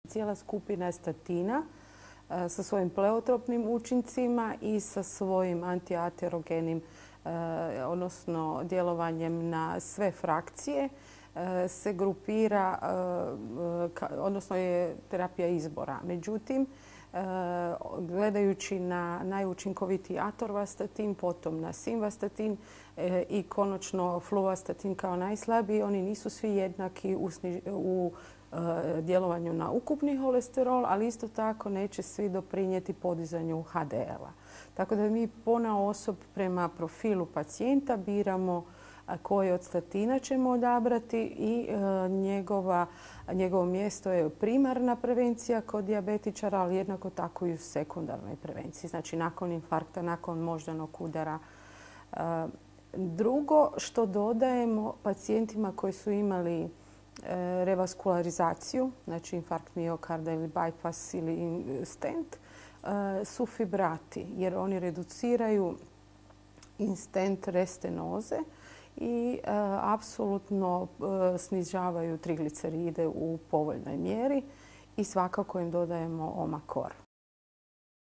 Cijela skupina statina sa svojim pleotropnim učincima i sa svojim antiaterogenim, odnosno djelovanjem na sve frakcije, se grupira, odnosno je terapija izbora. Međutim, gledajući na najučinkovitiji atorvastatin, potom na simvastatin i konačno fluvastatin kao najslabiji, oni nisu svi jednaki u djelovanju na ukupni holesterol, ali isto tako neće svi doprinijeti podizanju HDL-a. Tako da mi ponaosob prema profilu pacijenta biramo koje od statina ćemo odabrati i njegovo mjesto je primarna prevencija kod dijabetičara, ali jednako tako i u sekundarnoj prevenciji, znači nakon infarkta, nakon moždanog udara. Drugo što dodajemo pacijentima koji su imali revaskularizaciju, znači infarkt miokarda ili bypass ili stent, su fibrati, jer oni reduciraju instant restenoze i apsolutno snižavaju trigliceride u povoljnoj mjeri i svakako im dodajemo Omacor.